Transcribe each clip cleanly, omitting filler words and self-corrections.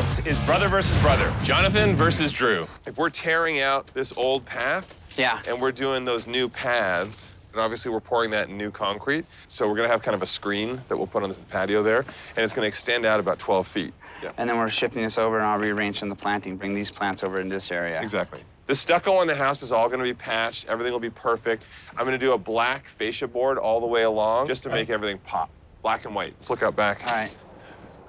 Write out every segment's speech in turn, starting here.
This is brother versus brother. Jonathan versus Drew. If we're tearing out this old path, and we're doing those new paths, and obviously we're pouring that in new concrete, so we're gonna have kind of a screen that we'll put on the patio there, and it's gonna extend out about 12 feet. Yeah. And then we're shifting this over and I'll rearrange in the planting, bring these plants over in this area. Exactly. The stucco on the house is all gonna be patched, everything will be perfect. I'm gonna do a black fascia board all the way along just to make everything pop. Black and white. Let's look out back. All right.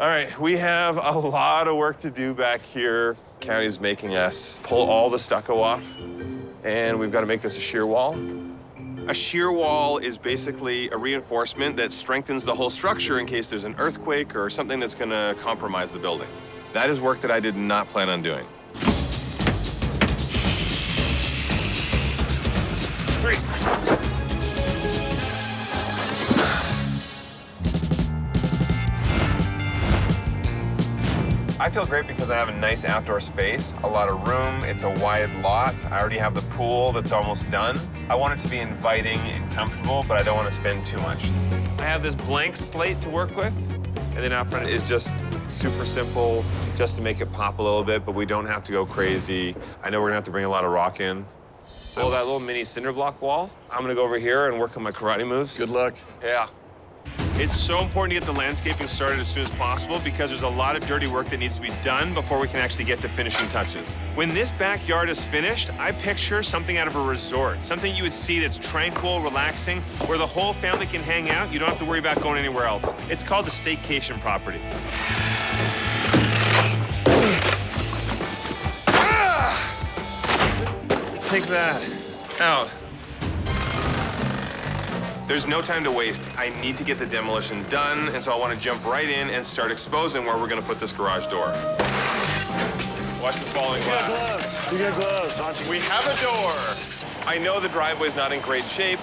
All right, we have a lot of work to do back here. County's making us pull all the stucco off, and we've got to make this a shear wall. A shear wall is basically a reinforcement that strengthens the whole structure in case there's an earthquake or something that's going to compromise the building. That is work that I did not plan on doing. 3. I feel great because I have a nice outdoor space, a lot of room, it's a wide lot. I already have the pool that's almost done. I want it to be inviting and comfortable, but I don't want to spend too much. I have this blank slate to work with, and then out front is just super simple, just to make it pop a little bit, but we don't have to go crazy. I know we're gonna have to bring a lot of rock in. Oh, that little mini cinder block wall. I'm gonna go over here and work on my karate moves. Good luck. Yeah. It's so important to get the landscaping started as soon as possible because there's a lot of dirty work that needs to be done before we can actually get to finishing touches. When this backyard is finished, I picture something out of a resort, something you would see that's tranquil, relaxing, where the whole family can hang out. You don't have to worry about going anywhere else. It's called a staycation property. Take that out. There's no time to waste. I need to get the demolition done, and so I want to jump right in and start exposing where we're going to put this garage door. Watch the falling glass. You got gloves. We have a door. I know the driveway's not in great shape,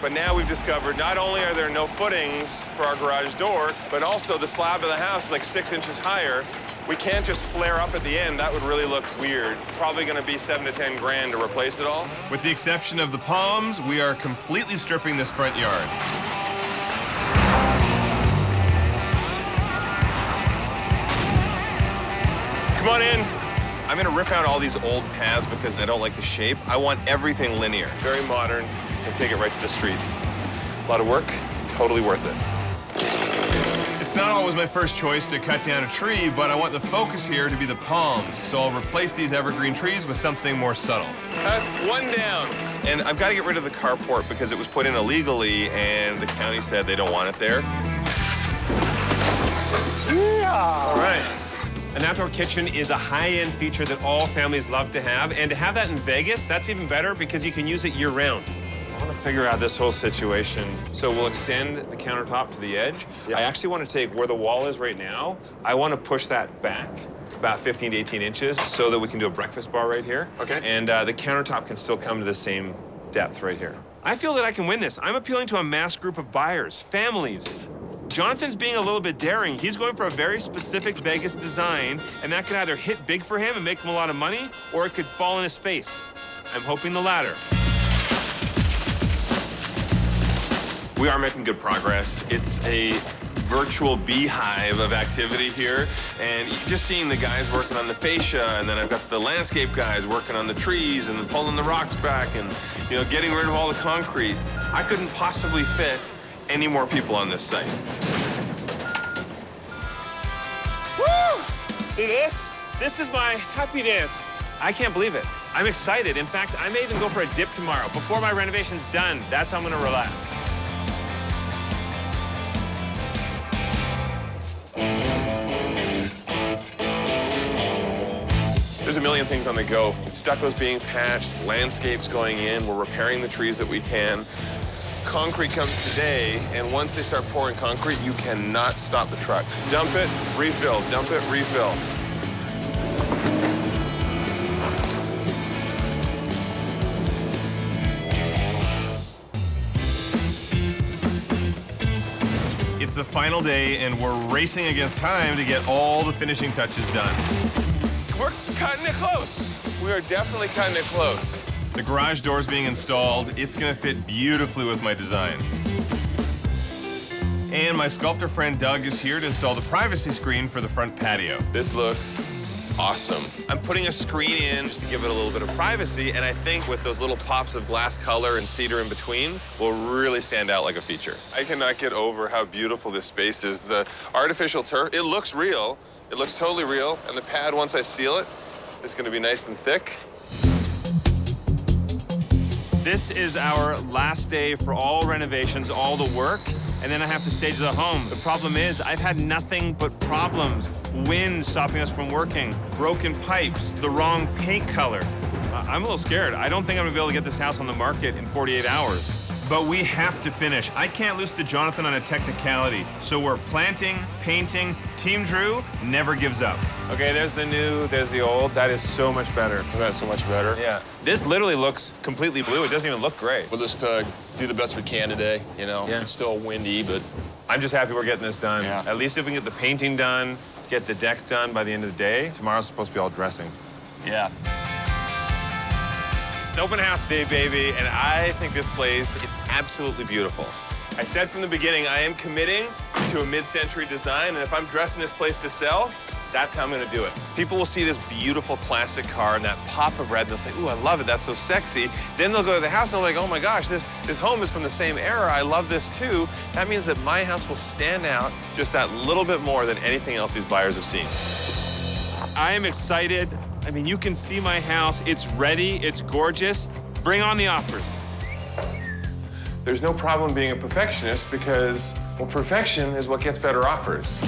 but now we've discovered not only are there no footings for our garage door, but also the slab of the house is like 6 inches higher. We can't just flare up at the end. That would really look weird. Probably gonna be 7 to 10 grand to replace it all. With the exception of the palms, we are completely stripping this front yard. Come on in. I'm gonna rip out all these old paths because I don't like the shape. I want everything linear, very modern, and take it right to the street. A lot of work, totally worth it. It's not always my first choice to cut down a tree, but I want the focus here to be the palms, so I'll replace these evergreen trees with something more subtle. That's one down. And I've got to get rid of the carport because it was put in illegally, and the county said they don't want it there. Yeah! All right. An outdoor kitchen is a high-end feature that all families love to have, and to have that in Vegas, that's even better because you can use it year-round. I want to figure out this whole situation. So we'll extend the countertop to the edge. Yeah. I actually want to take where the wall is right now, I want to push that back about 15 to 18 inches so that we can do a breakfast bar right here. Okay. And the countertop can still come to the same depth right here. I feel that I can win this. I'm appealing to a mass group of buyers, families. Jonathan's being a little bit daring. He's going for a very specific Vegas design, and that could either hit big for him and make him a lot of money, or it could fall in his face. I'm hoping the latter. We are making good progress. It's a virtual beehive of activity here, and just seeing the guys working on the fascia, and then I've got the landscape guys working on the trees and pulling the rocks back and, you know, getting rid of all the concrete. I couldn't possibly fit any more people on this site. Woo! See this? This is my happy dance. I can't believe it. I'm excited. In fact, I may even go for a dip tomorrow. Before my renovation's done, that's how I'm gonna relax. There's a million things on the go. Stucco's being patched, landscapes going in, we're repairing the trees that we can. Concrete comes today, and once they start pouring concrete, you cannot stop the truck. Dump it, refill, dump it, refill. It's the final day, and we're racing against time to get all the finishing touches done. We're cutting it close. We are definitely cutting it close. The garage door's being installed. It's gonna fit beautifully with my design. And my sculptor friend Doug is here to install the privacy screen for the front patio. This looks awesome. I'm putting a screen in just to give it a little bit of privacy, and I think with those little pops of glass color and cedar in between will really stand out like a feature. I cannot get over how beautiful this space is. The artificial turf, it looks real. It looks totally real. And the pad, once I seal it, it's gonna be nice and thick. This is our last day for all renovations, all the work, and then I have to stage the home. The problem is I've had nothing but problems. Wind stopping us from working, broken pipes, the wrong paint color. I'm a little scared. I don't think I'm gonna be able to get this house on the market in 48 hours. But we have to finish. I can't lose to Jonathan on a technicality. So we're planting, painting. Team Drew never gives up. Okay, there's the new, there's the old. That is so much better. That's so much better. Yeah. This literally looks completely blue. It doesn't even look gray. We'll just do the best we can today, you know? Yeah. It's still windy, but I'm just happy we're getting this done. Yeah. At least if we can get the painting done, get the deck done by the end of the day, tomorrow's supposed to be all dressing. yeah. It's open house day, baby, and I think this place is absolutely beautiful. I said from the beginning, I am committing to a mid-century design, and if I'm dressing this place to sell, that's how I'm gonna do it. People will see this beautiful classic car and that pop of red, and they'll say, ooh, I love it, that's so sexy. Then they'll go to the house and they're like, oh my gosh, this home is from the same era, I love this too. That means that my house will stand out just that little bit more than anything else these buyers have seen. I am excited. I mean, you can see my house. It's ready, it's gorgeous. Bring on the offers. There's no problem being a perfectionist because, well, perfection is what gets better offers.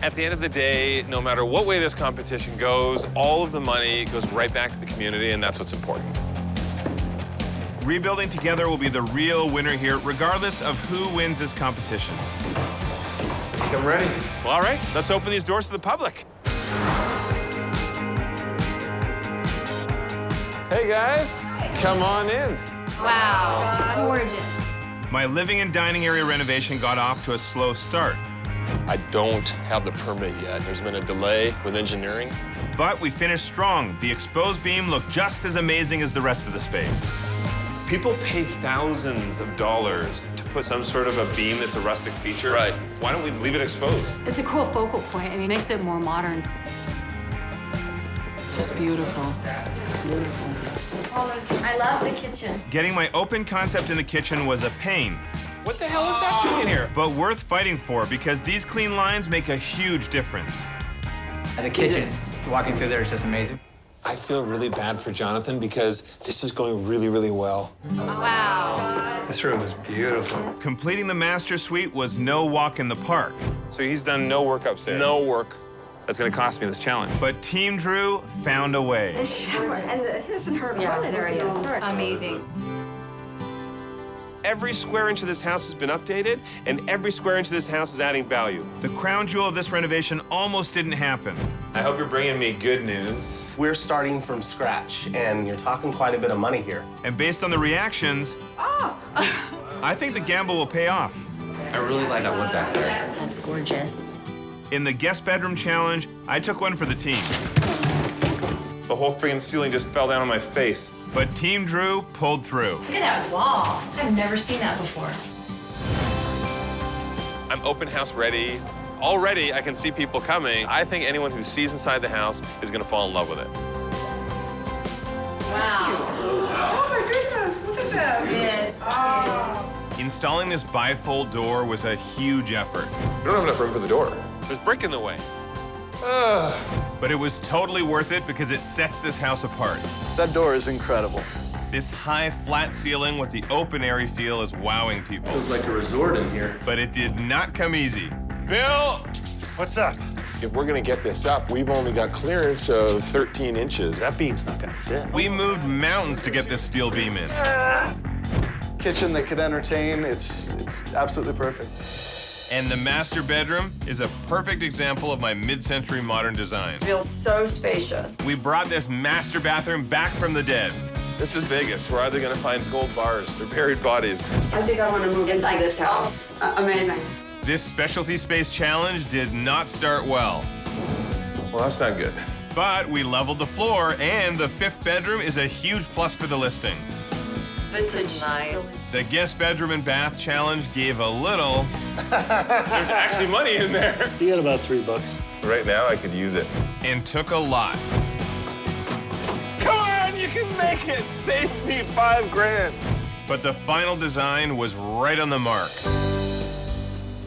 At the end of the day, no matter what way this competition goes, all of the money goes right back to the community, and that's what's important. Rebuilding together will be the real winner here, regardless of who wins this competition. I'm ready. Well, all right, let's open these doors to the public. Hey, guys, come on in. Wow, gorgeous. My living and dining area renovation got off to a slow start, I don't have the permit yet. There's been a delay with engineering. but we finished strong. The exposed beam looked just as amazing as the rest of the space. People pay thousands of dollars to put some sort of a beam that's a rustic feature. Right. Why don't we leave it exposed? It's a cool focal point. I mean, it makes it more modern. Just beautiful. Just beautiful. I love the kitchen. Getting my open concept in the kitchen was a pain. What the hell is that doing in here? But worth fighting for because these clean lines make a huge difference. The kitchen, walking through there is just amazing. I feel really bad for Jonathan because this is going really, really well. Wow. This room is beautiful. Completing the master suite was no walk in the park. So he's done no work upstairs. No work. That's gonna cost me this challenge. But Team Drew found a way. The shower and this and her toilet area. Amazing. Every square inch of this house has been updated, and every square inch of this house is adding value. The crown jewel of this renovation almost didn't happen. I hope you're bringing me good news. We're starting from scratch, and you're talking quite a bit of money here. And based on the reactions, I think the gamble will pay off. I really like that wood back there. That's gorgeous. In the guest bedroom challenge, I took one for the team. The whole freaking ceiling just fell down on my face. But Team Drew pulled through. Look at that wall. I've never seen that before. I'm open house ready. Already, I can see people coming. I think anyone who sees inside the house is gonna fall in love with it. Wow. Oh my goodness, look at this. Yes. Installing this bifold door was a huge effort. We don't have enough room for the door. There's brick in the way. But it was totally worth it because it sets this house apart. That door is incredible. This high, flat ceiling with the open airy feel is wowing people. Feels like a resort in here. But it did not come easy. Bill! What's up? If we're gonna get this up, we've only got clearance of 13 inches. That beam's not gonna fit. We moved mountains to get this steel beam in. Kitchen that could entertain, it's absolutely perfect. And the master bedroom is a perfect example of my mid-century modern design. Feels so spacious. We brought this master bathroom back from the dead. This is Vegas. We're either gonna find gold bars or buried bodies. I think I want to move inside this house. Amazing. This specialty space challenge did not start well. Well, that's not good. But we leveled the floor, and the fifth bedroom is a huge plus for the listing. This is nice. The guest bedroom and bath challenge gave a little. There's actually money in there. You got about $3. Right now, I could use it. And took a lot. Come on, you can make it. Save me $5 grand. But the final design was right on the mark.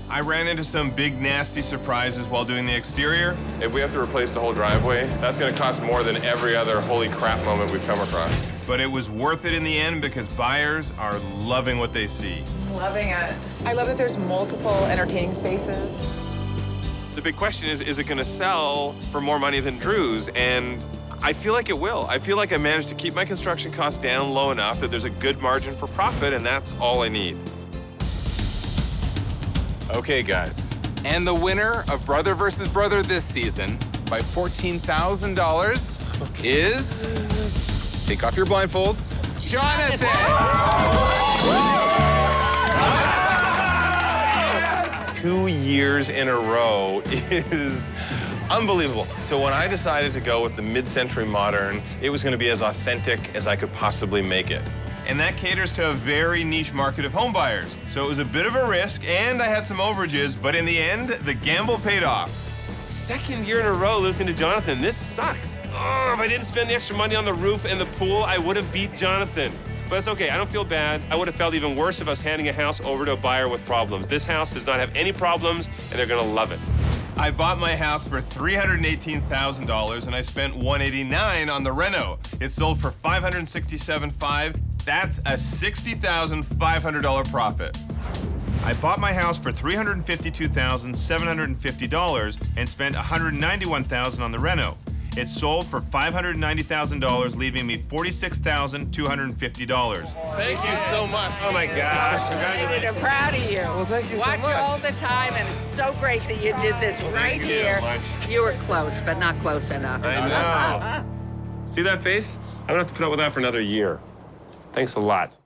I ran into some big, nasty surprises while doing the exterior. If we have to replace the whole driveway, that's going to cost more than every other holy crap moment we've come across. But it was worth it in the end because buyers are loving what they see. Loving it. I love that there's multiple entertaining spaces. The big question is it going to sell for more money than Drew's? And I feel like it will. I feel like I managed to keep my construction costs down low enough that there's a good margin for profit, and that's all I need. Okay, guys. And the winner of Brother versus Brother this season by $14,000 is... Take off your blindfolds. Jonathan! 2 years in a row is unbelievable. So when I decided to go with the mid-century modern, it was going to be as authentic as I could possibly make it. And that caters to a very niche market of home buyers. So it was a bit of a risk, and I had some overages, but in the end, the gamble paid off. Second year in a row listening to Jonathan. This sucks. Oh, if I didn't spend the extra money on the roof and the pool, I would have beat Jonathan. But it's okay, I don't feel bad. I would have felt even worse if I was handing a house over to a buyer with problems. This house does not have any problems, and they're gonna love it. I bought my house for $318,000, and I spent $189,000 on the reno. It sold for $567,500. That's a $60,500 profit. I bought my house for $352,750 and spent $191,000 on the reno. It sold for $590,000, leaving me $46,250. Thank you so much. Oh my gosh, congratulations. I'm proud of you. Well, thank you so much. Watch you all the time, and it's so great that you did this right Thank you so here. much. You were close, but not close enough. I know. See that face? I'm gonna have to put up with that for another year. Thanks a lot.